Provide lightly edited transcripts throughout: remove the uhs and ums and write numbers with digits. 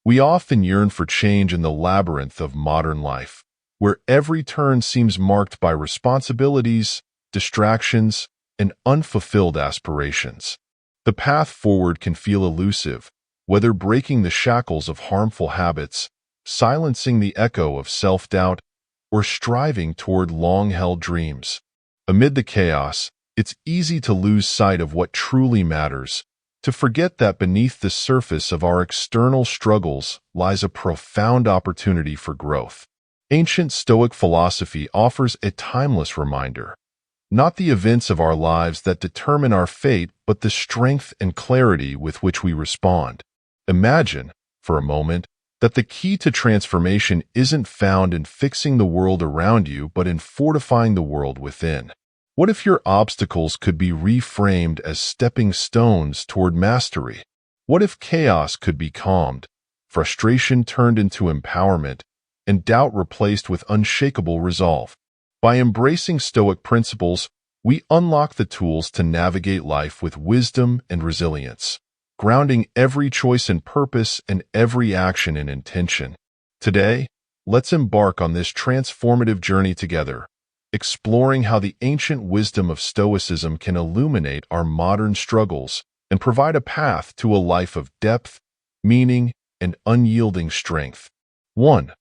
We often yearn for change in the labyrinth of modern life, where every turn seems marked by responsibilities, distractions, and unfulfilled aspirations. The path forward can feel elusive, whether breaking the shackles of harmful habits, silencing the echo of self-doubt, or striving toward long-held dreams. Amid the chaos, it's easy to lose sight of what truly matters, to forget that beneath the surface of our external struggles lies a profound opportunity for growth. Ancient Stoic philosophy offers a timeless reminder. Not the events of our lives that determine our fate, but the strength and clarity with which we respond. Imagine, for a moment, that the key to transformation isn't found in fixing the world around you, but in fortifying the world within. What if your obstacles could be reframed as stepping stones toward mastery? What if chaos could be calmed, frustration turned into empowerment, and doubt replaced with unshakable resolve? By embracing Stoic principles, we unlock the tools to navigate life with wisdom and resilience, grounding every choice in purpose and every action in intention. Today, let's embark on this transformative journey together, exploring how the ancient wisdom of Stoicism can illuminate our modern struggles and provide a path to a life of depth, meaning, and unyielding strength. 1.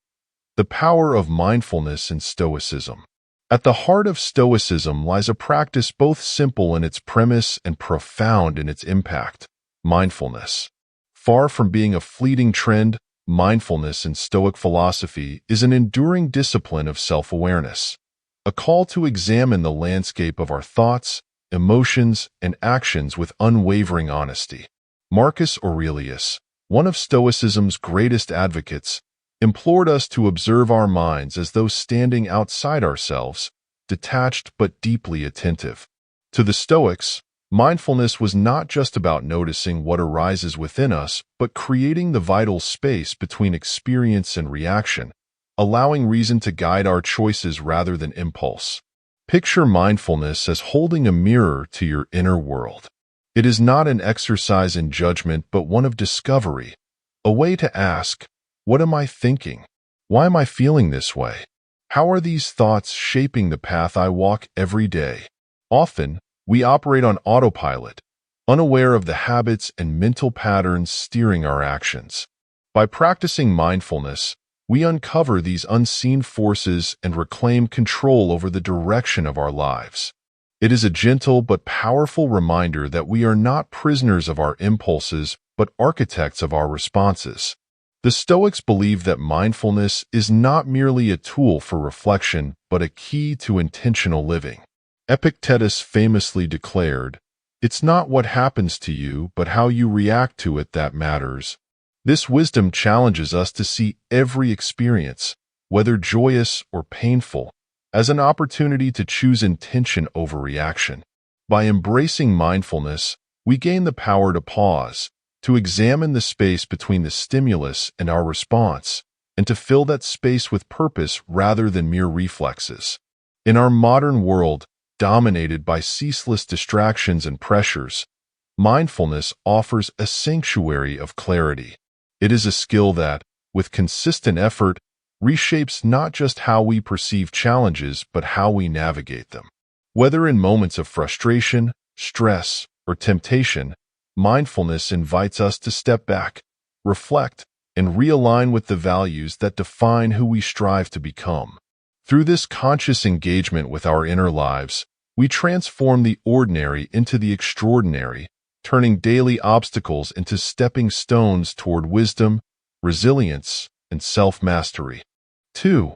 The power of mindfulness in Stoicism. At the heart of Stoicism lies a practice both simple in its premise and profound in its impact: mindfulness. Far from being a fleeting trend, mindfulness in Stoic philosophy is an enduring discipline of self-awareness, a call to examine the landscape of our thoughts, emotions, and actions with unwavering honesty. Marcus Aurelius, one of Stoicism's greatest advocates, implored us to observe our minds as though standing outside ourselves, detached but deeply attentive. To the Stoics, mindfulness was not just about noticing what arises within us, but creating the vital space between experience and reaction, allowing reason to guide our choices rather than impulse. Picture mindfulness as holding a mirror to your inner world. It is not an exercise in judgment, but one of discovery, a way to ask, what am I thinking? Why am I feeling this way? How are these thoughts shaping the path I walk every day? Often, we operate on autopilot, unaware of the habits and mental patterns steering our actions. By practicing mindfulness, we uncover these unseen forces and reclaim control over the direction of our lives. It is a gentle but powerful reminder that we are not prisoners of our impulses, but architects of our responses. The Stoics believe that mindfulness is not merely a tool for reflection, but a key to intentional living. Epictetus famously declared, "It's not what happens to you, but how you react to it that matters." This wisdom challenges us to see every experience, whether joyous or painful, as an opportunity to choose intention over reaction. By embracing mindfulness, we gain the power to pause, to examine the space between the stimulus and our response, and to fill that space with purpose rather than mere reflexes. In our modern world, dominated by ceaseless distractions and pressures, mindfulness offers a sanctuary of clarity. It is a skill that, with consistent effort, reshapes not just how we perceive challenges, but how we navigate them. Whether in moments of frustration, stress, or temptation, mindfulness invites us to step back, reflect, and realign with the values that define who we strive to become. Through this conscious engagement with our inner lives, we transform the ordinary into the extraordinary, turning daily obstacles into stepping stones toward wisdom, resilience, and self-mastery. 2.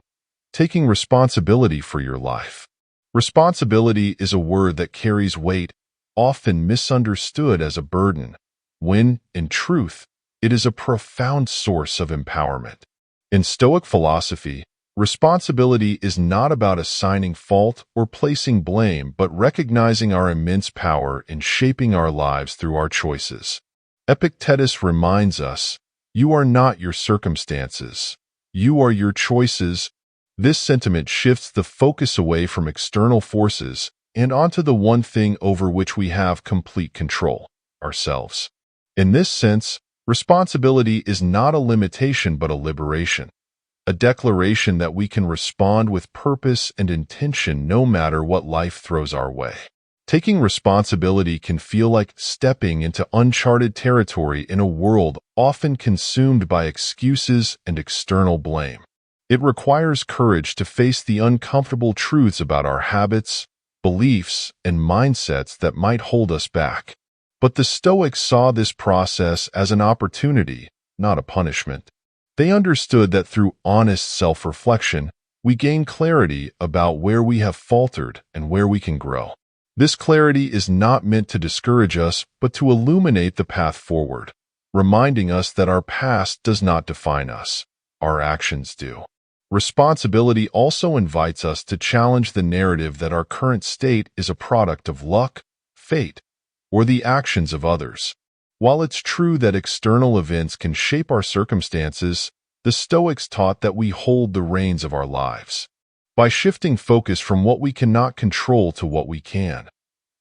Taking responsibility for your life. Responsibility is a word that carries weight, often misunderstood as a burden, when, in truth, it is a profound source of empowerment. In Stoic philosophy, responsibility is not about assigning fault or placing blame, but recognizing our immense power in shaping our lives through our choices. Epictetus reminds us, "You are not your circumstances. You are your choices." This sentiment shifts the focus away from external forces and onto the one thing over which we have complete control: ourselves. In this sense, Responsibility is not a limitation but a liberation, a declaration that we can respond with purpose and intention no matter what life throws our way. Taking responsibility can feel like stepping into uncharted territory in a world often consumed by excuses and external blame. It requires courage to face the uncomfortable truths about our habits, beliefs, and mindsets that might hold us back. But the Stoics saw this process as an opportunity, not a punishment. They understood that through honest self-reflection, we gain clarity about where we have faltered and where we can grow. This clarity is not meant to discourage us, but to illuminate the path forward, reminding us that our past does not define us. Our actions do. Responsibility also invites us to challenge the narrative that our current state is a product of luck, fate, or the actions of others. While it's true that external events can shape our circumstances, the Stoics taught that we hold the reins of our lives. By shifting focus from what we cannot control to what we can,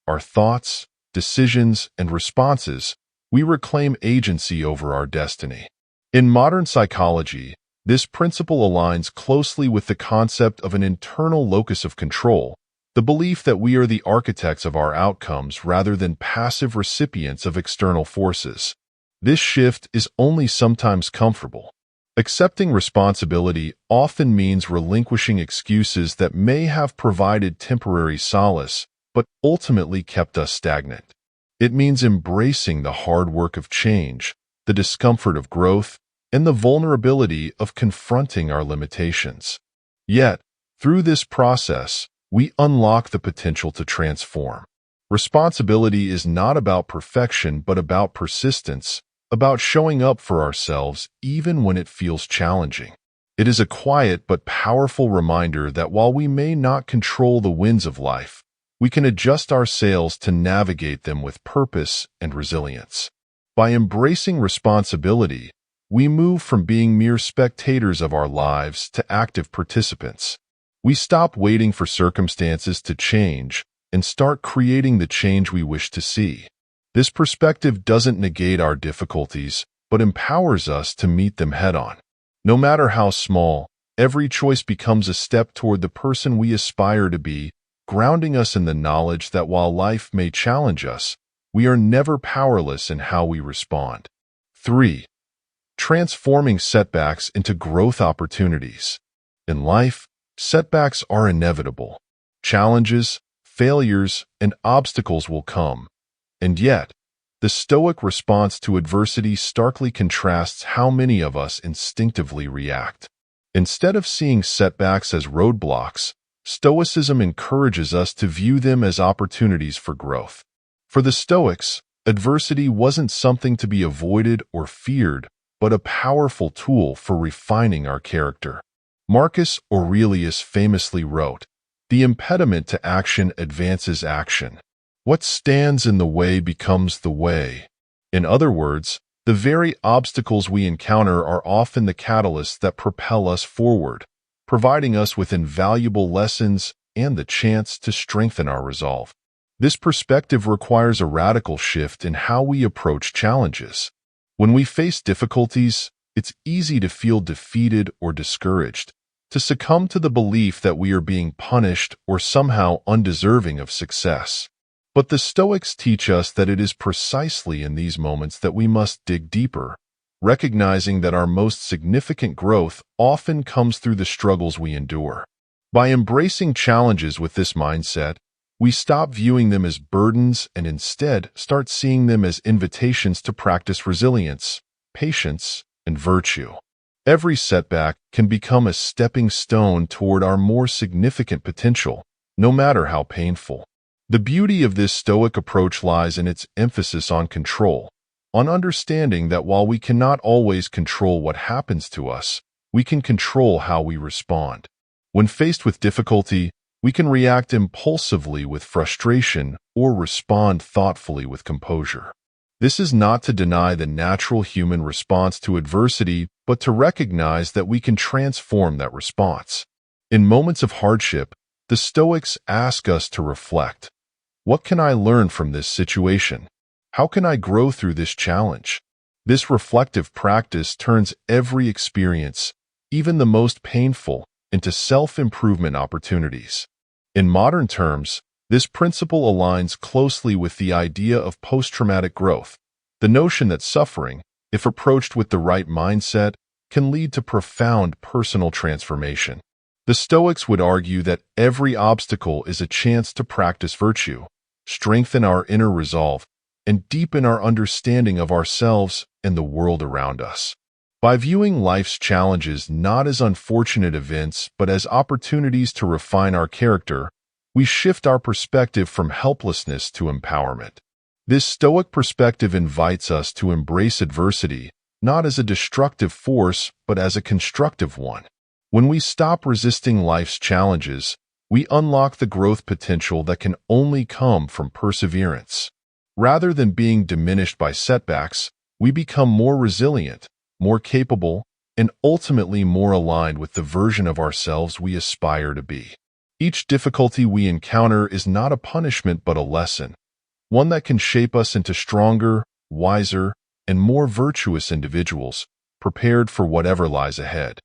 our thoughts, decisions, and responses, we reclaim agency over our destiny. In modern psychology, this principle aligns closely with the concept of an internal locus of control, the belief that we are the architects of our outcomes rather than passive recipients of external forces. This shift is only sometimes comfortable. Accepting responsibility often means relinquishing excuses that may have provided temporary solace, but ultimately kept us stagnant. It means embracing the hard work of change, the discomfort of growth, and the vulnerability of confronting our limitations. Yet, through this process, we unlock the potential to transform. Responsibility is not about perfection, but about persistence, about showing up for ourselves even when it feels challenging. It is a quiet but powerful reminder that while we may not control the winds of life, we can adjust our sails to navigate them with purpose and resilience. By embracing responsibility, we move from being mere spectators of our lives to active participants. We stop waiting for circumstances to change and start creating the change we wish to see. This perspective doesn't negate our difficulties, but empowers us to meet them head-on. No matter how small, every choice becomes a step toward the person we aspire to be, grounding us in the knowledge that while life may challenge us, we are never powerless in how we respond. 3. Transforming setbacks into growth opportunities. In life, setbacks are inevitable. Challenges, failures, and obstacles will come. And yet, the Stoic response to adversity starkly contrasts how many of us instinctively react. Instead of seeing setbacks as roadblocks, Stoicism encourages us to view them as opportunities for growth. For the Stoics, adversity wasn't something to be avoided or feared, but a powerful tool for refining our character. Marcus Aurelius famously wrote, "The impediment to action advances action. What stands in the way becomes the way." In other words, the very obstacles we encounter are often the catalysts that propel us forward, providing us with invaluable lessons and the chance to strengthen our resolve. This perspective requires a radical shift in how we approach challenges. When we face difficulties, it's easy to feel defeated or discouraged, to succumb to the belief that we are being punished or somehow undeserving of success. But the Stoics teach us that it is precisely in these moments that we must dig deeper, recognizing that our most significant growth often comes through the struggles we endure. By embracing challenges with this mindset, we stop viewing them as burdens and instead start seeing them as invitations to practice resilience, patience, and virtue. Every setback can become a stepping stone toward our more significant potential, no matter how painful. The beauty of this Stoic approach lies in its emphasis on control, on understanding that while we cannot always control what happens to us, we can control how we respond. When faced with difficulty, we can react impulsively with frustration or respond thoughtfully with composure. This is not to deny the natural human response to adversity, but to recognize that we can transform that response. In moments of hardship, the Stoics ask us to reflect. What can I learn from this situation? How can I grow through this challenge? This reflective practice turns every experience, even the most painful, into self-improvement opportunities. In modern terms, this principle aligns closely with the idea of post-traumatic growth, the notion that suffering, if approached with the right mindset, can lead to profound personal transformation. The Stoics would argue that every obstacle is a chance to practice virtue, strengthen our inner resolve, and deepen our understanding of ourselves and the world around us. By viewing life's challenges not as unfortunate events but as opportunities to refine our character, we shift our perspective from helplessness to empowerment. This Stoic perspective invites us to embrace adversity, not as a destructive force but as a constructive one. When we stop resisting life's challenges, we unlock the growth potential that can only come from perseverance. Rather than being diminished by setbacks, we become more resilient, more capable, and ultimately more aligned with the version of ourselves we aspire to be. Each difficulty we encounter is not a punishment but a lesson, one that can shape us into stronger, wiser, and more virtuous individuals, prepared for whatever lies ahead.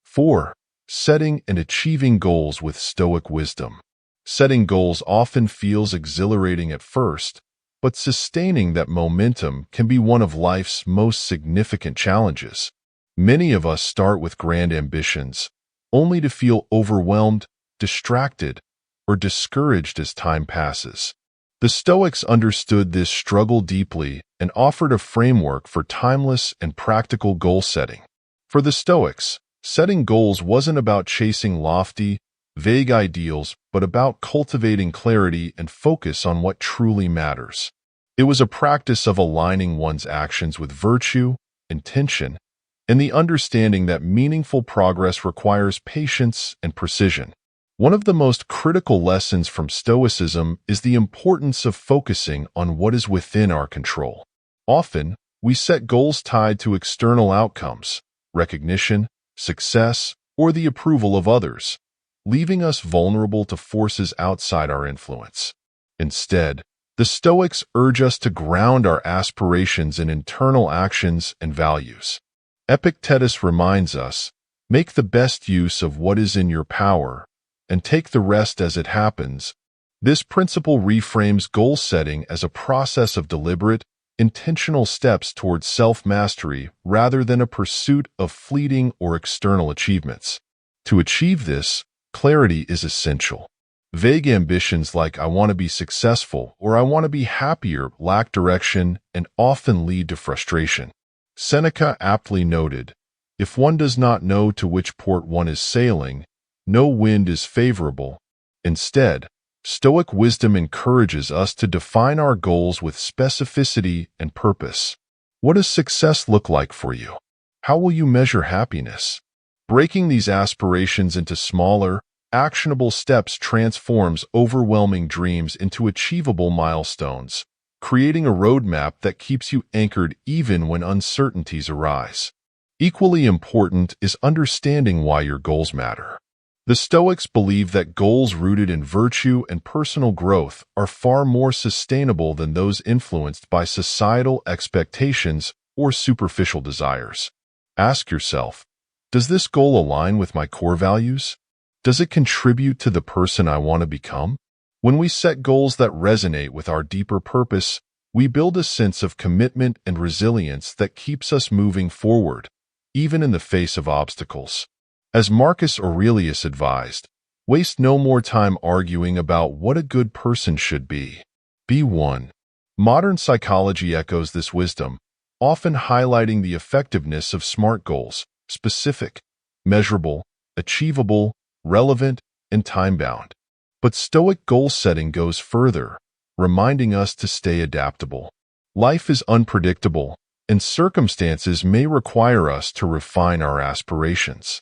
4. Setting and achieving goals with Stoic wisdom. Setting goals often feels exhilarating at first, but sustaining that momentum can be one of life's most significant challenges. Many of us start with grand ambitions, only to feel overwhelmed, distracted, or discouraged as time passes. The Stoics understood this struggle deeply and offered a framework for timeless and practical goal setting. For the Stoics, setting goals wasn't about chasing lofty, vague ideals, but about cultivating clarity and focus on what truly matters. It was a practice of aligning one's actions with virtue, intention, and the understanding that meaningful progress requires patience and precision. One of the most critical lessons from Stoicism is the importance of focusing on what is within our control. Often, we set goals tied to external outcomes, recognition, success, or the approval of others, leaving us vulnerable to forces outside our influence. Instead, the Stoics urge us to ground our aspirations in internal actions and values. Epictetus reminds us, "Make the best use of what is in your power, and take the rest as it happens." This principle reframes goal setting as a process of deliberate, intentional steps towards self-mastery rather than a pursuit of fleeting or external achievements. To achieve this, clarity is essential. Vague ambitions like "I want to be successful" or "I want to be happier" lack direction and often lead to frustration. Seneca aptly noted, "If one does not know to which port one is sailing, no wind is favorable." Instead, Stoic wisdom encourages us to define our goals with specificity and purpose. What does success look like for you? How will you measure happiness? Breaking these aspirations into smaller, actionable steps transforms overwhelming dreams into achievable milestones, creating a roadmap that keeps you anchored even when uncertainties arise. Equally important is understanding why your goals matter. The Stoics believe that goals rooted in virtue and personal growth are far more sustainable than those influenced by societal expectations or superficial desires. Ask yourself, does this goal align with my core values? Does it contribute to the person I want to become? When we set goals that resonate with our deeper purpose, we build a sense of commitment and resilience that keeps us moving forward, even in the face of obstacles. As Marcus Aurelius advised, waste no more time arguing about what a good person should be. Be one. Modern psychology echoes this wisdom, often highlighting the effectiveness of SMART goals: specific, measurable, achievable, relevant, and time-bound. But Stoic goal setting goes further, reminding us to stay adaptable. Life is unpredictable, and circumstances may require us to refine our aspirations.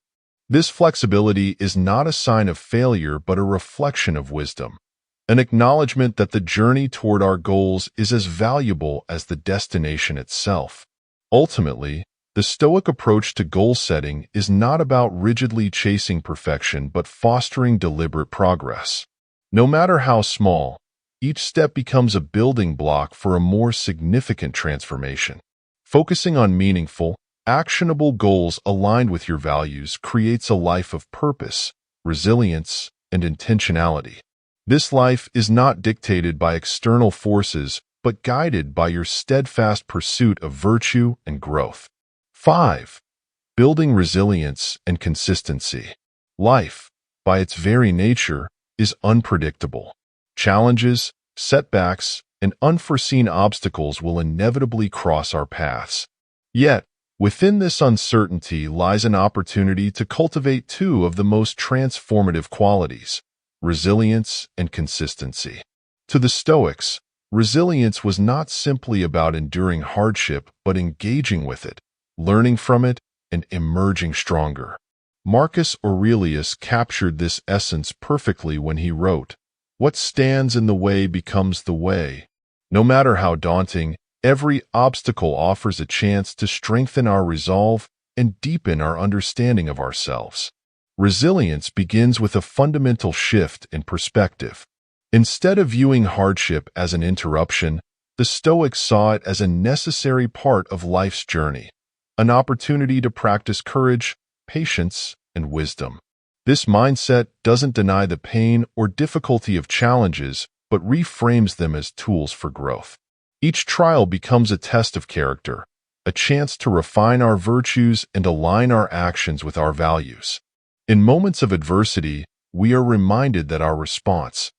This flexibility is not a sign of failure but a reflection of wisdom, an acknowledgement that the journey toward our goals is as valuable as the destination itself. Ultimately, the Stoic approach to goal setting is not about rigidly chasing perfection but fostering deliberate progress. No matter how small, each step becomes a building block for a more significant transformation. Focusing on meaningful, actionable goals aligned with your values creates a life of purpose, resilience, and intentionality. This life is not dictated by external forces, but guided by your steadfast pursuit of virtue and growth. 5. Building resilience and consistency. Life, by its very nature, is unpredictable. Challenges, setbacks, and unforeseen obstacles will inevitably cross our paths. Yet, within this uncertainty lies an opportunity to cultivate two of the most transformative qualities: resilience and consistency. To the Stoics, resilience was not simply about enduring hardship, but engaging with it, learning from it, and emerging stronger. Marcus Aurelius captured this essence perfectly when he wrote, "What stands in the way becomes the way." No matter how daunting, every obstacle offers a chance to strengthen our resolve and deepen our understanding of ourselves. Resilience begins with a fundamental shift in perspective. Instead of viewing hardship as an interruption, the Stoics saw it as a necessary part of life's journey, an opportunity to practice courage, patience, and wisdom. This mindset doesn't deny the pain or difficulty of challenges, but reframes them as tools for growth. Each trial becomes a test of character, a chance to refine our virtues and align our actions with our values. In moments of adversity, we are reminded that our response,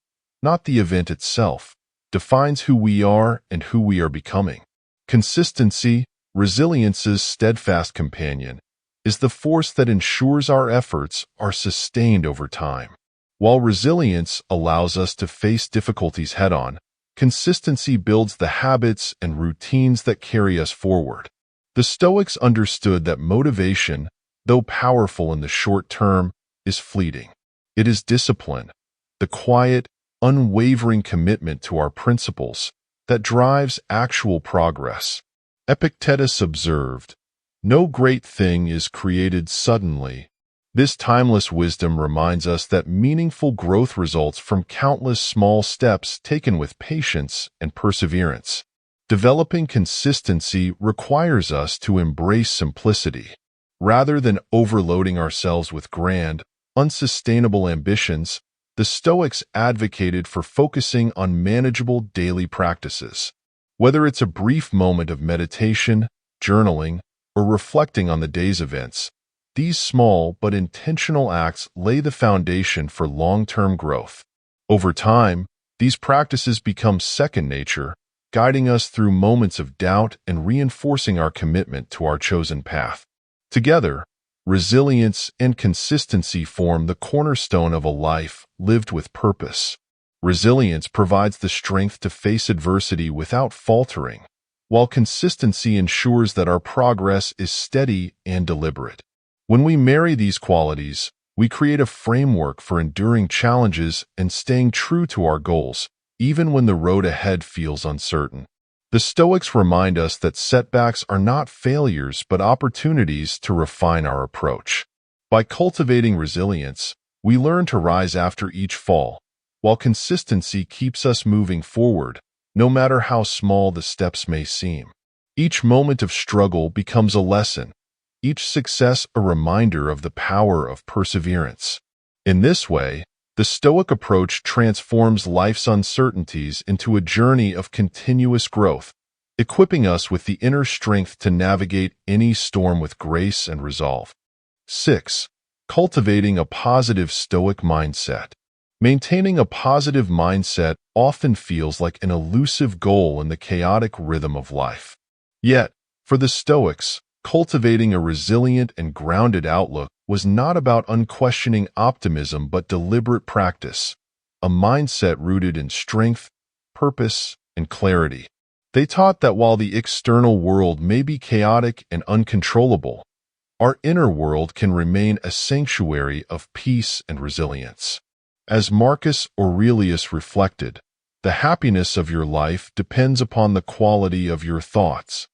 not the event itself, defines who we are and who we are becoming. Consistency, resilience's steadfast companion, is the force that ensures our efforts are sustained over time. While resilience allows us to face difficulties head-on, consistency builds the habits and routines that carry us forward. The Stoics understood that motivation, though powerful in the short term, is fleeting. It is discipline, the quiet, unwavering commitment to our principles, that drives actual progress. Epictetus observed, "No great thing is created suddenly." This timeless wisdom reminds us that meaningful growth results from countless small steps taken with patience and perseverance. Developing consistency requires us to embrace simplicity. Rather than overloading ourselves with grand, unsustainable ambitions, the Stoics advocated for focusing on manageable daily practices. Whether it's a brief moment of meditation, journaling, or reflecting on the day's events, these small but intentional acts lay the foundation for long-term growth. Over time, these practices become second nature, guiding us through moments of doubt and reinforcing our commitment to our chosen path. Together, resilience and consistency form the cornerstone of a life lived with purpose. Resilience provides the strength to face adversity without faltering, while consistency ensures that our progress is steady and deliberate. When we marry these qualities, we create a framework for enduring challenges and staying true to our goals, even when the road ahead feels uncertain. The Stoics remind us that setbacks are not failures but opportunities to refine our approach. By cultivating resilience, we learn to rise after each fall, while consistency keeps us moving forward, no matter how small the steps may seem. Each moment of struggle becomes a lesson, each success a reminder of the power of perseverance. In this way, the Stoic approach transforms life's uncertainties into a journey of continuous growth, equipping us with the inner strength to navigate any storm with grace and resolve. 6. Cultivating a positive Stoic mindset. Maintaining a positive mindset often feels like an elusive goal in the chaotic rhythm of life. Yet, for the Stoics, cultivating a resilient and grounded outlook was not about unquestioning optimism but deliberate practice, a mindset rooted in strength, purpose, and clarity. They taught that while the external world may be chaotic and uncontrollable, our inner world can remain a sanctuary of peace and resilience. As Marcus Aurelius reflected, the happiness of your life depends upon the quality of your thoughts.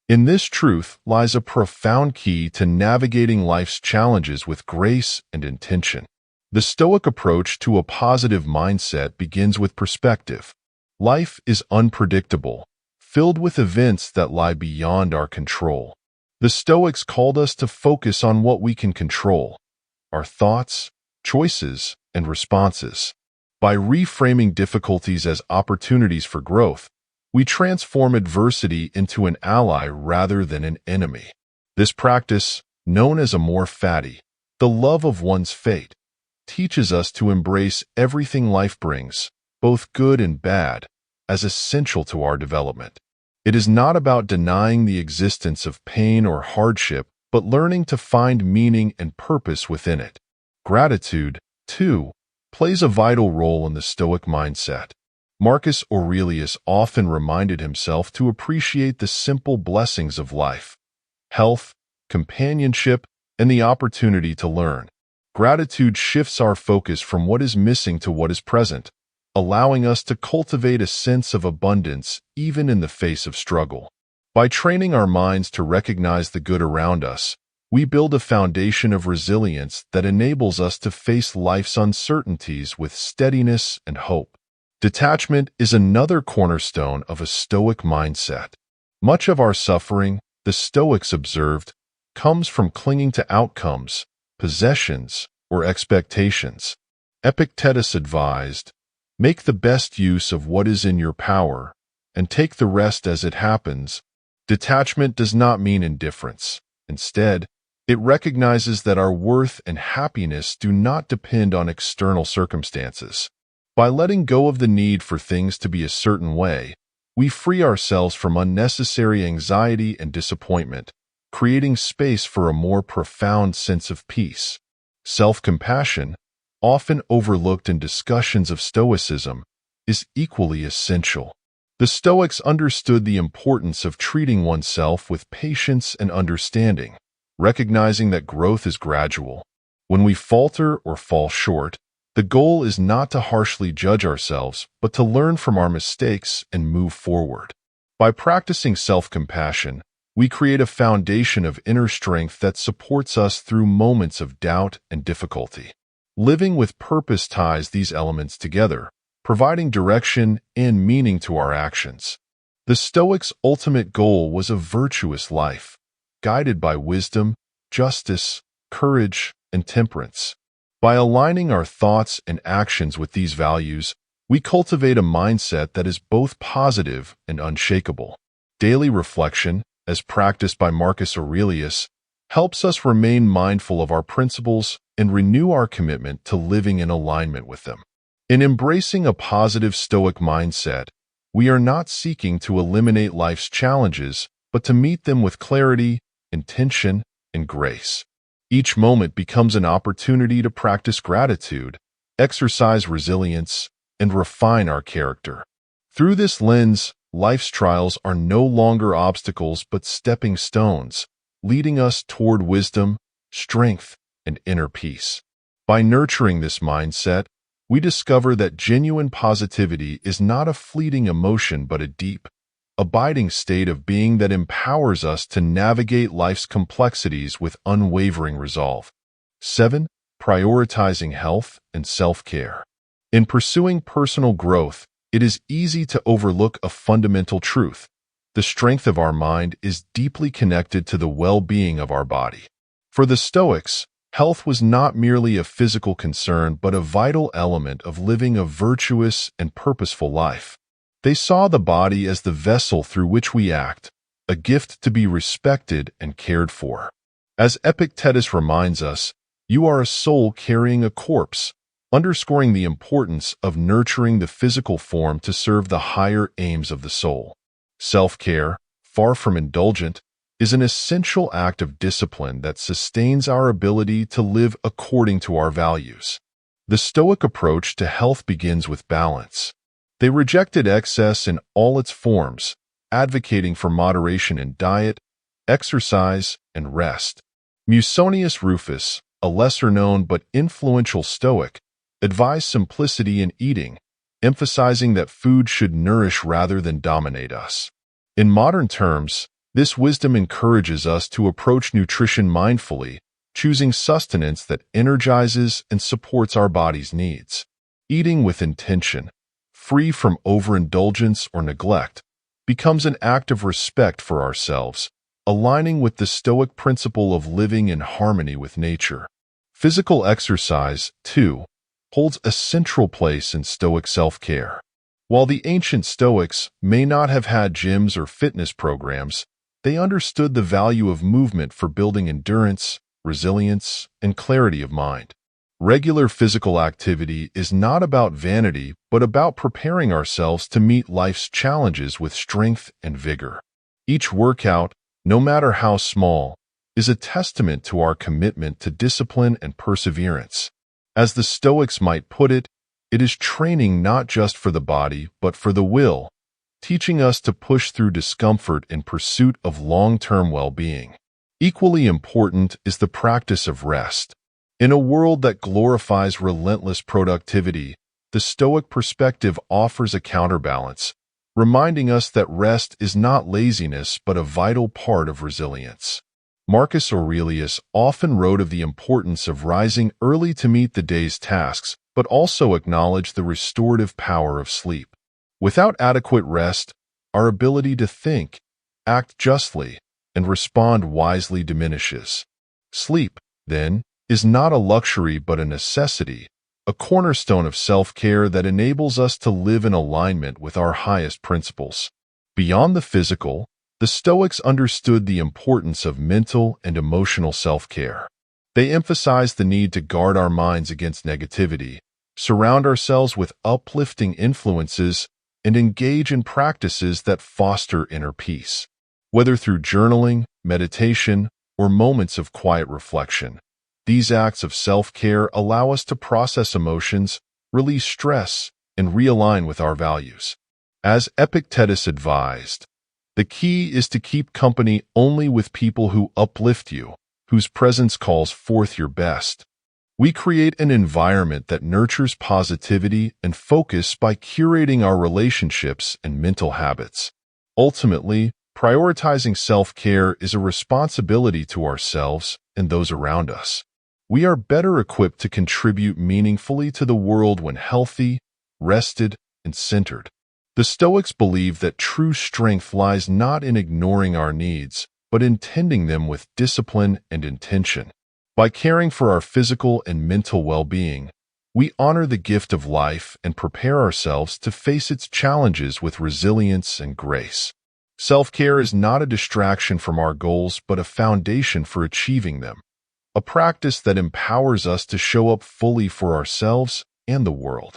In this truth lies a profound key to navigating life's challenges with grace and intention. The Stoic approach to a positive mindset begins with perspective. Life is unpredictable, filled with events that lie beyond our control. The Stoics called us to focus on what we can control: our thoughts, choices, and responses. By reframing difficulties as opportunities for growth, we transform adversity into an ally rather than an enemy. This practice, known as amor fati, the love of one's fate, teaches us to embrace everything life brings, both good and bad, as essential to our development. It is not about denying the existence of pain or hardship, but learning to find meaning and purpose within it. Gratitude, too, plays a vital role in the Stoic mindset. Marcus Aurelius often reminded himself to appreciate the simple blessings of life: health, companionship, and the opportunity to learn. Gratitude shifts our focus from what is missing to what is present, allowing us to cultivate a sense of abundance even in the face of struggle. By training our minds to recognize the good around us, we build a foundation of resilience that enables us to face life's uncertainties with steadiness and hope. Detachment is another cornerstone of a Stoic mindset. Much of our suffering, the Stoics observed, comes from clinging to outcomes, possessions, or expectations. Epictetus advised, "Make the best use of what is in your power, and take the rest as it happens." Detachment does not mean indifference. Instead, it recognizes that our worth and happiness do not depend on external circumstances. By letting go of the need for things to be a certain way, we free ourselves from unnecessary anxiety and disappointment, creating space for a more profound sense of peace. Self-compassion, often overlooked in discussions of Stoicism, is equally essential. The Stoics understood the importance of treating oneself with patience and understanding, recognizing that growth is gradual. When we falter or fall short, the goal is not to harshly judge ourselves, but to learn from our mistakes and move forward. By practicing self-compassion, we create a foundation of inner strength that supports us through moments of doubt and difficulty. Living with purpose ties these elements together, providing direction and meaning to our actions. The Stoics' ultimate goal was a virtuous life, guided by wisdom, justice, courage, and temperance. By aligning our thoughts and actions with these values, we cultivate a mindset that is both positive and unshakable. Daily reflection, as practiced by Marcus Aurelius, helps us remain mindful of our principles and renew our commitment to living in alignment with them. In embracing a positive Stoic mindset, we are not seeking to eliminate life's challenges, but to meet them with clarity, intention, and grace. Each moment becomes an opportunity to practice gratitude, exercise resilience, and refine our character. Through this lens, life's trials are no longer obstacles but stepping stones, leading us toward wisdom, strength, and inner peace. By nurturing this mindset, we discover that genuine positivity is not a fleeting emotion but a deep, abiding state of being that empowers us to navigate life's complexities with unwavering resolve. 7. Prioritizing health and self-care. In pursuing personal growth, it is easy to overlook a fundamental truth. The strength of our mind is deeply connected to the well-being of our body. For the Stoics, health was not merely a physical concern but a vital element of living a virtuous and purposeful life. They saw the body as the vessel through which we act, a gift to be respected and cared for. As Epictetus reminds us, you are a soul carrying a corpse, underscoring the importance of nurturing the physical form to serve the higher aims of the soul. Self-care, far from indulgent, is an essential act of discipline that sustains our ability to live according to our values. The Stoic approach to health begins with balance. They rejected excess in all its forms, advocating for moderation in diet, exercise, and rest. Musonius Rufus, a lesser-known but influential Stoic, advised simplicity in eating, emphasizing that food should nourish rather than dominate us. In modern terms, this wisdom encourages us to approach nutrition mindfully, choosing sustenance that energizes and supports our body's needs. Eating with intention, free from overindulgence or neglect, becomes an act of respect for ourselves, aligning with the Stoic principle of living in harmony with nature. Physical exercise, too, holds a central place in Stoic self-care. While the ancient Stoics may not have had gyms or fitness programs, they understood the value of movement for building endurance, resilience, and clarity of mind. Regular physical activity is not about vanity, but about preparing ourselves to meet life's challenges with strength and vigor. Each workout, no matter how small, is a testament to our commitment to discipline and perseverance. As the Stoics might put it, it is training not just for the body, but for the will, teaching us to push through discomfort in pursuit of long-term well-being. Equally important is the practice of rest. In a world that glorifies relentless productivity, the Stoic perspective offers a counterbalance, reminding us that rest is not laziness but a vital part of resilience. Marcus Aurelius often wrote of the importance of rising early to meet the day's tasks, but also acknowledged the restorative power of sleep. Without adequate rest, our ability to think, act justly, and respond wisely diminishes. Sleep, then, is not a luxury but a necessity, a cornerstone of self-care that enables us to live in alignment with our highest principles. Beyond the physical, the Stoics understood the importance of mental and emotional self-care. They emphasized the need to guard our minds against negativity, surround ourselves with uplifting influences, and engage in practices that foster inner peace. Whether through journaling, meditation, or moments of quiet reflection, these acts of self-care allow us to process emotions, release stress, and realign with our values. As Epictetus advised, the key is to keep company only with people who uplift you, whose presence calls forth your best. We create an environment that nurtures positivity and focus by curating our relationships and mental habits. Ultimately, prioritizing self-care is a responsibility to ourselves and those around us. We are better equipped to contribute meaningfully to the world when healthy, rested, and centered. The Stoics believe that true strength lies not in ignoring our needs, but in tending them with discipline and intention. By caring for our physical and mental well-being, we honor the gift of life and prepare ourselves to face its challenges with resilience and grace. Self-care is not a distraction from our goals, but a foundation for achieving them, a practice that empowers us to show up fully for ourselves and the world.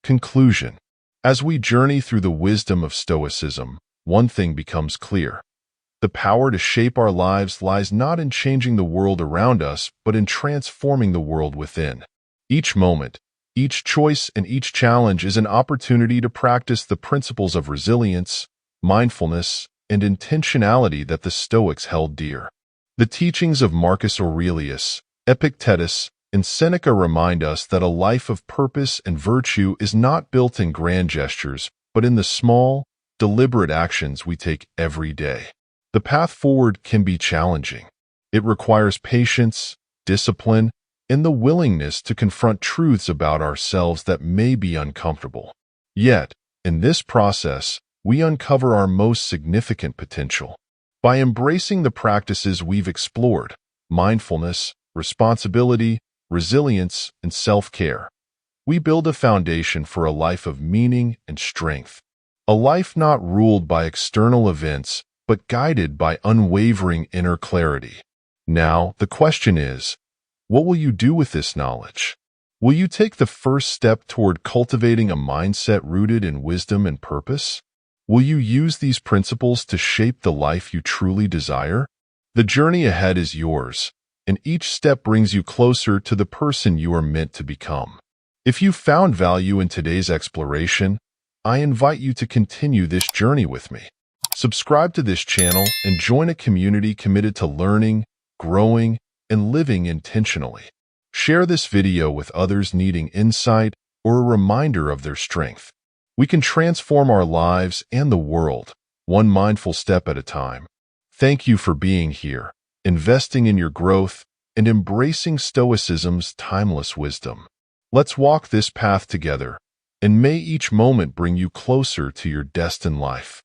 Conclusion. As we journey through the wisdom of Stoicism, one thing becomes clear. The power to shape our lives lies not in changing the world around us, but in transforming the world within. Each moment, each choice, and each challenge is an opportunity to practice the principles of resilience, mindfulness, and intentionality that the Stoics held dear. The teachings of Marcus Aurelius, Epictetus, and Seneca remind us that a life of purpose and virtue is not built in grand gestures, but in the small, deliberate actions we take every day. The path forward can be challenging. It requires patience, discipline, and the willingness to confront truths about ourselves that may be uncomfortable. Yet, in this process, we uncover our most significant potential. By embracing the practices we've explored, mindfulness, responsibility, resilience, and self-care, we build a foundation for a life of meaning and strength. A life not ruled by external events, but guided by unwavering inner clarity. Now, the question is, what will you do with this knowledge? Will you take the first step toward cultivating a mindset rooted in wisdom and purpose? Will you use these principles to shape the life you truly desire? The journey ahead is yours, and each step brings you closer to the person you are meant to become. If you found value in today's exploration, I invite you to continue this journey with me. Subscribe to this channel and join a community committed to learning, growing, and living intentionally. Share this video with others needing insight or a reminder of their strength. We can transform our lives and the world, one mindful step at a time. Thank you for being here, investing in your growth, and embracing Stoicism's timeless wisdom. Let's walk this path together, and may each moment bring you closer to your destined life.